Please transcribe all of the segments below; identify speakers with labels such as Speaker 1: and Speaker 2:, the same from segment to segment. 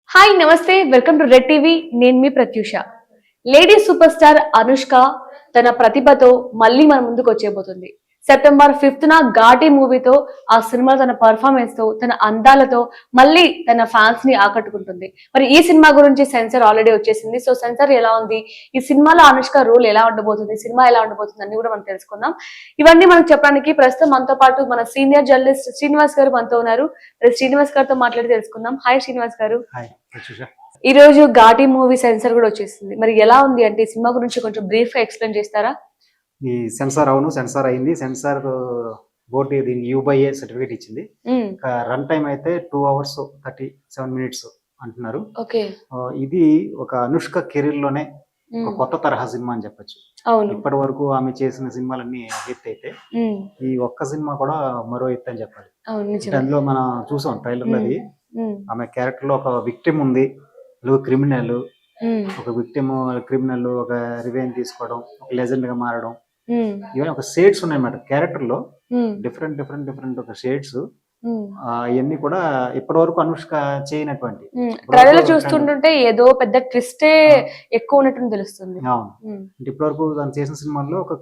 Speaker 1: Hi నమస్తే welcome to Red TV నేను మీ Prathyusha. Lady super star Anushka తన ప్రతిభతో మళ్ళీ మన ముందుకు వచ్చేబోతుంది. సెప్టెంబర్ 5న ఘాటి మూవీతో ఆ సినిమా తన పర్ఫార్మెన్స్ తో తన అందాలతో మళ్ళీ తన ఫ్యాన్స్ ని ఆకట్టుకుంటుంది. మరి ఈ సినిమా గురించి సెన్సార్ ఆల్రెడీ వచ్చేసింది. సో సెన్సార్ ఎలా ఉంది, ఈ సినిమాలో అనుష్క రోల్ ఎలా ఉండబోతుంది, సినిమా ఎలా ఉండబోతుంది అన్ని కూడా మనం తెలుసుకుందాం. ఇవన్నీ మనకు చెప్పడానికి ప్రస్తుతం మనతో పాటు మన సీనియర్ జర్నలిస్ట్ శ్రీనివాస్ గారు మనతో ఉన్నారు. శ్రీనివాస్ గారితో మాట్లాడి తెలుసుకుందాం. హాయ్ శ్రీనివాస్ గారు. ఈ రోజు ఘాటి మూవీ సెన్సార్ కూడా వచ్చేసింది. మరి ఎలా ఉంది అంటే ఈ సినిమా గురించి కొంచెం బ్రీఫ్ గా ఎక్స్ప్లెయిన్ చేస్తారా?
Speaker 2: ఈ సెన్సార్ సెన్సార్ అయింది. సెన్సార్ బోర్డు దీనికి యూబైఏ సర్టిఫికేట్ ఇచ్చింది. రన్ టైం అయితే 2 hours 37 minutes అంటున్నారు. ఇది ఒక అనుష్క కెరీర్ లోనే ఒక కొత్త తరహా సినిమా అని చెప్పొచ్చు. ఇప్పటి వరకు ఆమె చేసిన సినిమాలన్నీ ఎత్తు అయితే ఈ ఒక్క సినిమా కూడా మరో ఎత్తు అని చెప్పాలి. అందులో మనం చూసాం ట్రైలర్ లో ఆమె క్యారెక్టర్ లో ఒక విక్టిమ్ ఉంది, క్రిమినల్, ఒక విక్టిమ్ క్రిమినల్, ఒక రివెంజ్ తీసుకోవడం, ఒక లెజెండ్ గా మారడం, ఇవన్నీ ఒక షేడ్స్ ఉన్నాయన్నమాట క్యారెక్టర్ లో. డిఫరెంట్ డిఫరెంట్ డిఫరెంట్ ఒక షేడ్స్. ఇవన్నీ కూడా ఇప్పటి వరకు అనుష్క చేయనటువంటి.
Speaker 1: ట్రైలర్ చూస్తుంటే ఏదో పెద్ద ట్విస్టే ఎక్కువ ఉన్నట్టు తెలుస్తుంది.
Speaker 2: అంటే ఇప్పటి వరకు తను చేసిన సినిమాల్లో ఒక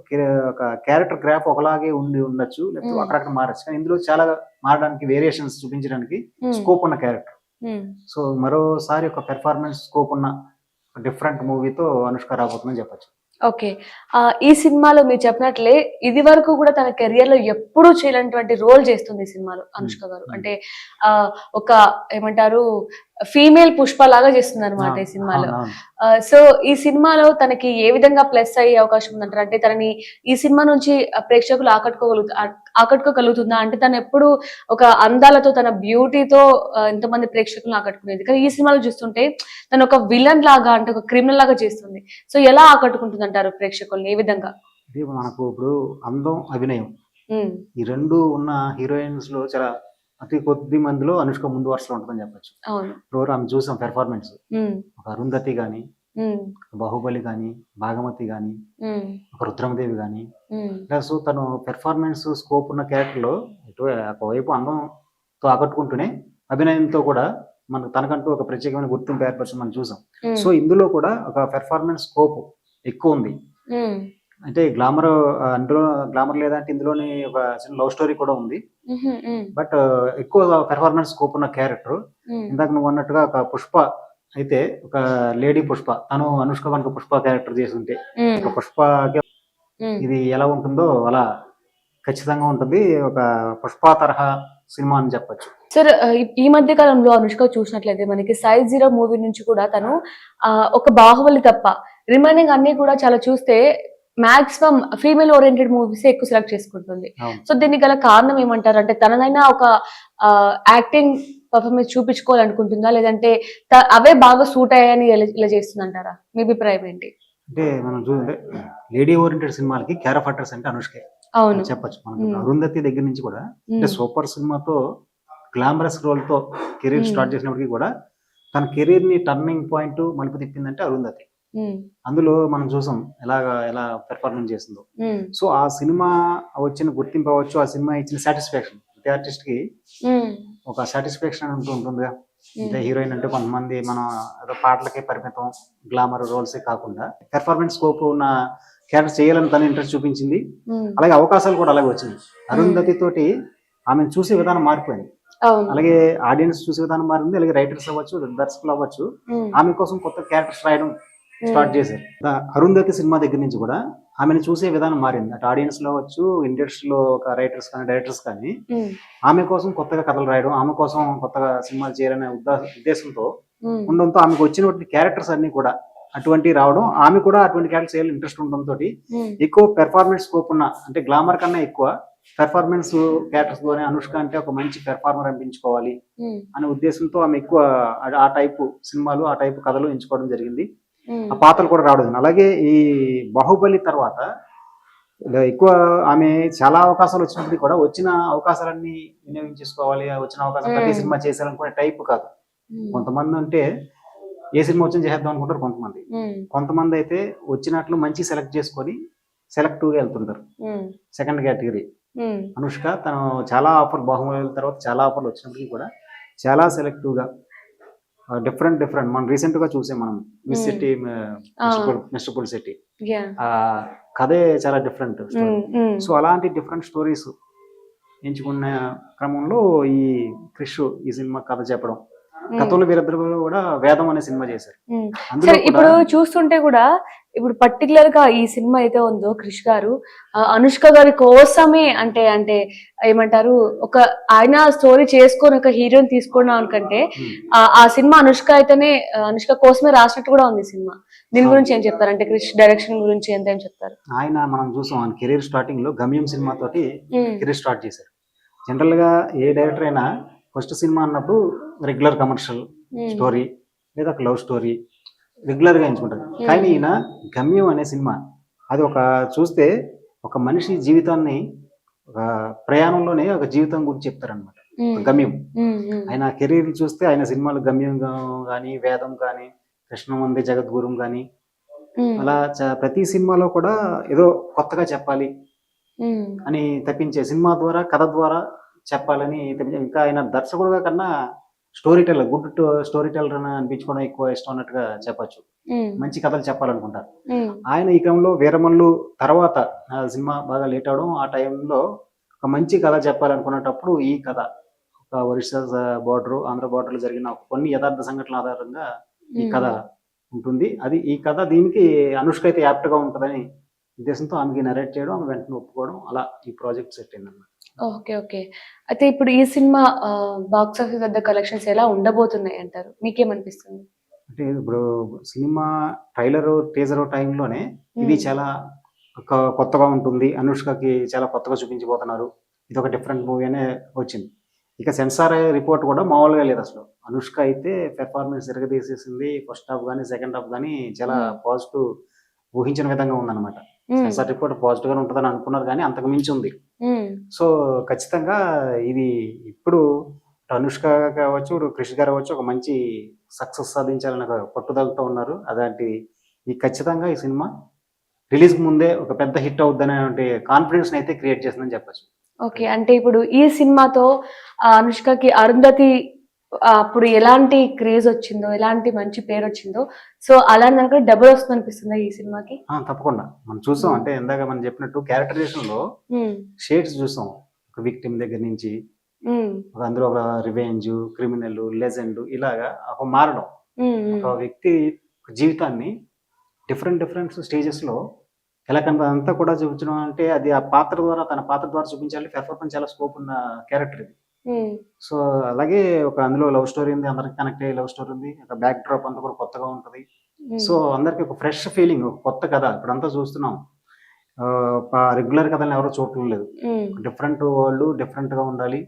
Speaker 2: క్యారెక్టర్ గ్రాఫ్ ఒకలాగే ఉండొచ్చు, లేకపోతే అక్కడక్కడ మారచ్చు, కానీ ఇందులో చాలా మారడానికి, వేరియేషన్స్ చూపించడానికి స్కోప్ ఉన్న క్యారెక్టర్. సో మరోసారి ఒక పెర్ఫార్మెన్స్ స్కోప్ ఉన్న డిఫరెంట్ మూవీతో అనుష్క రాబోతుందని చెప్పచ్చు.
Speaker 1: ఓకే. ఈ సినిమాలో మీరు చెప్పినట్లే ఇది వరకు కూడా తన కెరియర్ లో ఎప్పుడూ చేయలేనటువంటి రోల్ చేస్తుంది ఈ సినిమాలో అనుష్క గారు. అంటే ఒక ఏమంటారు, ఫీమేల్ పుష్ప లాగా చేస్తుంది అనమాట ఈ సినిమాలో. సో ఈ సినిమాలో తనకి ఏ విధంగా ప్లస్ అయ్యే అవకాశం ఉందంటారు? అంటే తనని ఈ సినిమా నుంచి ప్రేక్షకులు ఆకట్టుకోగలుగుతుందా? అంటే తను ఎప్పుడు ఒక అందాలతో, తన బ్యూటీతో ఎంతమంది ప్రేక్షకులను ఆకట్టుకునేది, కానీ ఈ సినిమాలో చూస్తుంటే తను ఒక విలన్ లాగా, అంటే ఒక క్రిమినల్ లాగా చేస్తుంది. సో ఎలా ఆకట్టుకుంటుంది అంటారు ప్రేక్షకుల్ని, ఏ విధంగా?
Speaker 2: మనకు ఇప్పుడు అందం, అభినయం ఈ రెండు ఉన్న హీరోయిన్స్ లో చాలా అతి కొద్ది మందిలో అనుష్క ముందు వరుసలో ఉంటుందని చెప్పచ్చు. ఇప్పుడు ఆమె చూసాం పెర్ఫార్మెన్స్, ఒక అరుంధతి గాని, బాహుబలి గాని, భాగమతి గాని, ఒక రుద్రమదేవి గాని. ప్లస్ తను పెర్ఫార్మెన్స్ స్కోప్ ఉన్న క్యారెక్టర్ లో ఒకవైపు అందంతో ఆకట్టుకుంటూనే అభినయంతో కూడా మనకు తనకంటూ ఒక ప్రత్యేకమైన గుర్తింపు ఏర్పరచడం మనం చూసాం. సో ఇందులో కూడా ఒక పెర్ఫార్మెన్స్ స్కోప్ ఎక్కువ ఉంది. అంటే గ్లామర్, అందులో గ్లామర్ లేదంటే ఇందులోని ఒక చిన్న లవ్ స్టోరీ కూడా ఉంది. బట్ ఎక్కువ పెర్ఫార్మెన్స్ స్కోప్ ఉన్న క్యారెక్టర్. ఇందాక నువ్వు అన్నట్టుగా ఒక పుష్ప అయితే, ఒక లేడీ పుష్ప, తను అనుష్క కనుక పుష్ప క్యారెక్టర్ చేస్తుంటే ఒక పుష్పకి ఇది ఎలా ఉంటుందో అలా ఖచ్చితంగా ఉంటుంది. ఒక పుష్ప తరహా సినిమా అని చెప్పచ్చు.
Speaker 1: సార్, ఈ మధ్య కాలంలో అనుష్క చూసినట్లయితే మనకి సైజ్ 0 మూవీ నుంచి కూడా తను ఒక బాహుబలి తప్ప రిమైనింగ్ అన్ని కూడా చాలా చూస్తే మాక్సిమం ఫీమేల్ ఓరియంటెడ్ మూవీస్ ఎక్కువ సెలెక్ట్ చేసుకుంటుంది. సో దీనికి గల కారణం ఏమంటారు? అంటే తననైనా ఒక యాక్టింగ్ పర్ఫార్మెన్స్ చూపించుకోవాలనుకుంటుందా, లేదంటే అవే బాగా సూట్ అయ్యాయని ఇలా చేస్తుందంటారా? మీ అభిప్రాయం ఏంటి?
Speaker 2: అంటే మనం చూస్తే లేడీ ఓరియంటెడ్ సినిమాలకి కేర్ ఆఫ్ అడ్రస్ అంటే అనుష్కే చెప్పచ్చు. మనం అరుంధతి దగ్గర నుంచి కూడా అంటే సూపర్ సినిమాతో గ్లామరస్ రోల్ తో కెరీర్ స్టార్ట్ చేసినప్పటికీ కూడా తన కెరీర్ ని టర్నింగ్ పాయింట్ మలుపు తిప్పిందంటే అరుంధతి. అందులో మనం చూసాం ఎలా పెర్ఫార్మెన్స్ చేసిందో. సో ఆ సినిమా వచ్చిన గుర్తింపు అవ్వచ్చు, ఆ సినిమా ఇచ్చిన సాటిస్ఫాక్షన్, ప్రతి ఆర్టిస్ట్ కి ఒక సాటిస్ఫాక్షన్ అంటూ ఉంటుందిగా. అంటే హీరోయిన్ అంటే కొంతమంది మనం ఏదో పాటలకే పరిమితం, గ్లామర్ రోల్సే కాకుండా పెర్ఫార్మెన్స్ స్కోప్ ఉన్న క్యారెక్టర్ చేయాలని తన ఇంట్రెస్ట్ చూపించింది. అలాగే అవకాశాలు కూడా అలాగే వచ్చింది. అరుంధతి తోటి ఆమెను చూసే విధానం మారిపోయింది, అలాగే ఆడియన్స్ చూసే విధానం మారింది, అలాగే రైటర్స్ అవ్వచ్చు, దర్శకులు అవ్వచ్చు ఆమె కోసం కొత్త క్యారెక్టర్స్ రాయడం స్టార్ట్ చేశారు. అరుంధతి సినిమా దగ్గర నుంచి కూడా ఆమెను చూసే విధానం మారింది. అటు ఆడియన్స్ లో అవ్వచ్చు, ఇండస్ట్రీలో ఒక రైటర్స్ కానీ, డైరెక్టర్స్ కానీ ఆమె కోసం కొత్తగా కథలు రాయడం, ఆమె కోసం కొత్తగా సినిమాలు చేయాలనే ఉద్దేశంతో ఉండడంతో ఆమెకు వచ్చినటువంటి క్యారెక్టర్స్ అన్ని కూడా అటువంటి రావడం, ఆమె కూడా అటువంటి క్యారెక్టర్స్ చేయాలని ఇంట్రెస్ట్ ఉండడంతో ఎక్కువ పెర్ఫార్మెన్స్ స్కోప్ ఉన్న, అంటే గ్లామర్ కన్నా ఎక్కువ పెర్ఫార్మెన్స్ క్యారెక్టర్స్ లోనే అనుష్క అంటే ఒక మంచి పెర్ఫార్మర్ అనిపించుకోవాలి అనే ఉద్దేశంతో ఆమె ఎక్కువ ఆ టైపు సినిమాలు, ఆ టైపు కథలు ఎంచుకోవడం జరిగింది. ఆ పాత్రలు కూడా రావడం. అలాగే ఈ బాహుబలి తర్వాత ఎక్కువ ఆమె చాలా అవకాశాలు వచ్చినప్పటికీ కూడా వచ్చిన అవకాశాలన్నీ వినియోగించుకోవాలి, వచ్చిన అవకాశం ప్రతి సినిమా చేశారనుకునే టైప్ కాదు. కొంతమంది అంటే ఏ సినిమా వచ్చింది చేద్దాం అనుకుంటారు కొంతమంది అయితే వచ్చినట్లు మంచి సెలెక్ట్ చేసుకొని సెలెక్టివ్ గా వెళ్తుంటారు, సెకండ్ కేటగిరీ. అనుష్క తను చాలా ఆఫర్, బాహుబలి తర్వాత చాలా ఆఫర్లు వచ్చినప్పటికీ కూడా చాలా సెలెక్టివ్ గా డిఫరెంట్ మనం రీసెంట్ గా చూసాం మనం miss
Speaker 1: Hmm.
Speaker 2: City
Speaker 1: Ah.
Speaker 2: Mister పుల్ సిటీ
Speaker 1: Yeah.
Speaker 2: ఆ కథే చాలా డిఫరెంట్ స్టోరీ. సో అలాంటి డిఫరెంట్ స్టోరీస్ ఎంచుకున్న క్రమంలో ఈ క్రిష్ ఈ సినిమా కథ చెప్పడం, గతంలో వీరిద్దరు కూడా వేదం అనే సినిమా చేశారు. అందులో
Speaker 1: సరే,
Speaker 2: కూడా
Speaker 1: ఇప్పుడు చూస్తుంటే కూడా ఇప్పుడు పర్టికులర్ గా ఈ సినిమా అయితే ఉందో క్రిష్ గారు అనుష్క గారి కోసమే అంటే అంటే ఏమంటారు, ఒక ఆయన స్టోరీ చేసుకొని ఒక హీరోని తీసుకోవడం అనుకంటే ఆ సినిమా అనుష్క అయితేనే అనుష్క కోసమే రాసినట్టు కూడా ఉంది ఈ సినిమా. దీని గురించి ఏం చెప్తారు, అంటే క్రిష్ డైరెక్షన్ గురించి ఎంత ఏం చెప్తారు?
Speaker 2: ఆయన మనం చూసాం ఆయన కెరీర్ స్టార్టింగ్ లో గమ్యం సినిమా తోటి కెరీర్ స్టార్ట్ చేశారు. జనరల్ గా ఏ డైరెక్టర్ అయినా ఫస్ట్ సినిమా అన్నప్పుడు రెగ్యులర్ కమర్షియల్ స్టోరీ లేదా ఒక లవ్ స్టోరీ రెగ్యులర్ గా ఎంచుకుంటారు. కానీ ఈయన గమ్యం అనే సినిమా అది ఒక చూస్తే ఒక మనిషి జీవితాన్ని ఒక ప్రయాణంలోనే ఒక జీవితం గురించి చెప్తారనమాట. గమ్యం ఆయన కెరీర్ చూస్తే ఆయన సినిమాలు గమ్యం కానీ వేదం కానీ కృష్ణమంది జగద్గురం కానీ అలా ప్రతి సినిమాలో కూడా ఏదో కొత్తగా చెప్పాలి అని తప్పించే సినిమా ద్వారా కథ ద్వారా చెప్పాలని ఇంకా ఆయన దర్శకుడుగా కన్నా story teller good story teller అని అనిపించుకోవడం ఎక్కువ ఇష్టం అన్నట్టుగా చెప్పచ్చు. మంచి కథలు చెప్పాలనుకుంటారు ఆయన. ఈ క్రమంలో వీరమల్లు తర్వాత సినిమా బాగా లేట్ అవడం, ఆ టైంలో ఒక మంచి కథ చెప్పాలనుకునేటప్పుడు ఈ కథ ఒక ఒరిస్సా బార్డర్ ఆంధ్ర బార్డర్ జరిగిన కొన్ని యథార్థ సంఘటనల ఆధారంగా ఈ కథ ఉంటుంది. అది ఈ కథ దీనికి అనుష్క అయితే యాప్ట్ గా ఉంటుందని ఉద్దేశంతో ఆమెకి నరేట్ చేయడం, ఆమె వెంటనే ఒప్పుకోవడం, అలా ఈ ప్రాజెక్ట్ సెట్ అయింది అన్నమాట.
Speaker 1: Okay okay. అయితే ఇప్పుడు ఈ సినిమా బాక్స్ ఆఫీస్ వద్ద కలెక్షన్స్ ఎలా ఉండబోతున్నాయి అంటారు, మీకేమనిపిస్తుంది?
Speaker 2: అంటే ఇప్పుడు సినిమా ట్రైలర్ టీజర్ టైంలోనే ఇది చాలా కొత్తగా ఉంటుంది, అనుష్కకి చాలా కొత్తగా చూపించబోతున్నారు, ఇది ఒక డిఫరెంట్ మూవీ అనే వచ్చింది. ఇక సెన్సార్ రిపోర్ట్ కూడా మామూలుగా లేదు అసలు. అనుష్క అయితే పెర్ఫార్మెన్స్ తిరగదీసేసింది. ఫస్ట్ హాఫ్ కానీ సెకండ్ హాఫ్ కానీ చాలా పాజిటివ్ ఊహించిన విధంగా ఉందన్నమాట. సెన్సార్ రిపోర్ట్ పాజిటివ్ గానే ఉంటుందని అనుకున్నారు కానీ అంతకు మించి ఉంది. సో ఖచ్చితంగా ఇది ఇప్పుడు అనుష్క కావచ్చు, క్రిష్ గారు కావచ్చు, ఒక మంచి సక్సెస్ సాధించాలని ఒక పట్టుదలతో ఉన్నారు. అలాంటి ఈ ఖచ్చితంగా ఈ సినిమా రిలీజ్ ముందే ఒక పెద్ద హిట్ అవుద్దనే కాన్ఫిడెన్స్ అయితే క్రియేట్ చేసిందని చెప్పచ్చు.
Speaker 1: ఓకే, అంటే ఇప్పుడు ఈ సినిమాతో అనుష్కకి అరుంధతి అప్పుడు ఎలాంటి క్రేజ్ వచ్చిందో, ఎలాంటి మంచి పేరు వచ్చిందో, సో అలాంటి దానికి డబుల్ వస్తుంది అనిపిస్తుంది ఈ సినిమాకి.
Speaker 2: తప్పకుండా మనం చూసాం. అంటే ఇందాక మనం చెప్పినట్టు క్యారెక్టరైజేషన్ లో షేడ్స్ చూసాం. ఒక విక్టిమ్ దగ్గర నుంచి అందులో ఒక రివెంజ్, క్రిమినల్, లెజెండ్, ఇలాగా ఒక మారడం. ఒక వ్యక్తి జీవితాన్ని డిఫరెంట్ స్టేజెస్ లో ఎలా అంతా కూడా చూపించడం అంటే అది ఆ పాత్ర ద్వారా, తన పాత్ర ద్వారా చూపించాలి. పెర్ఫార్మెన్స్ చాలా స్కోప్ ఉన్న క్యారెక్టర్ ఇది. సో అలాగే ఒక అందులో లవ్ స్టోరీ ఉంది, అందరికి కనెక్ట్ అయ్యే లవ్ స్టోరీ ఉంది. ఒక బ్యాక్ డ్రాప్ అంతా కూడా కొత్తగా ఉంటది. సో అందరికి ఒక ఫ్రెష్ ఫీలింగ్, ఒక కొత్త కథ ఇప్పుడంతా చూస్తున్నాం. రెగ్యులర్ కథలను ఎవరో చూడటం లేదు. డిఫరెంట్ వాళ్ళు డిఫరెంట్ గా ఉండాలి.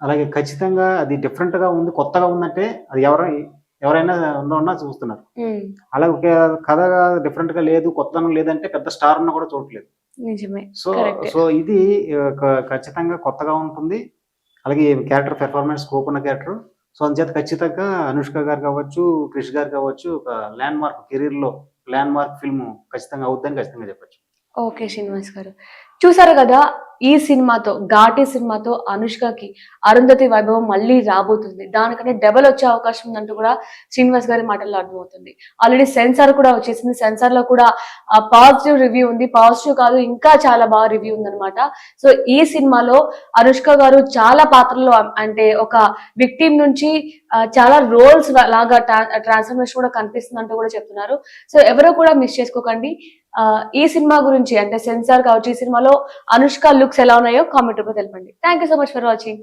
Speaker 2: అలాగే ఖచ్చితంగా అది డిఫరెంట్ గా ఉంది, కొత్తగా ఉందంటే అది ఎవరైనా ఉన్నా చూస్తున్నారు. అలా ఒక కథ డిఫరెంట్ గా లేదు, కొత్తదనం లేదంటే పెద్ద స్టార్ అన్న కూడా చూడట్లేదు. సో ఇది ఖచ్చితంగా కొత్తగా ఉంటుంది. అలాగే క్యారెక్టర్ పెర్ఫార్మెన్స్ స్కోప్ ఉన్న క్యారెక్టర్. సో అందుచేత ఖచ్చితంగా అనుష్క గారు కావచ్చు, క్రిష్ గారు కావచ్చు, ఒక ల్యాండ్ మార్క్ కెరీర్ లో ల్యాండ్ మార్క్ ఫిల్మ్ ఖచ్చితంగా అవుద్దని ఖచ్చితంగా చెప్పచ్చు.
Speaker 1: ఓకే శ్రీనివాస్ గారు, చూసారు కదా, ఈ సినిమాతో ఘాటి సినిమాతో అనుష్కకి అరుంధతి వైభవం మళ్ళీ రాబోతుంది. దానికంటే డబల్ వచ్చే అవకాశం ఉందంటూ కూడా శ్రీనివాస్ గారి మాటల్లో అర్థమవుతుంది. ఆల్రెడీ సెన్సార్ కూడా వచ్చేసింది. సెన్సార్ లో కూడా పాజిటివ్ రివ్యూ ఉంది. పాజిటివ్ కాదు, ఇంకా చాలా బాగా రివ్యూ ఉందన్నమాట. సో ఈ సినిమాలో అనుష్క గారు చాలా పాత్రలు, అంటే ఒక విక్టిమ్ నుంచి చాలా రోల్స్ లాగా ట్రాన్స్ఫర్మేషన్ కూడా కనిపిస్తుంది అంటూ కూడా చెప్తున్నారు. సో ఎవరు కూడా మిస్ చేసుకోకండి. ఈ సినిమా గురించి అంటే సెన్సార్ కావచ్చు, ఈ సినిమాలో అనుష్క లుక్స్ ఎలా ఉన్నాయో కామెంట్ రూపంలో తెలపండి. Thank you so much for watching.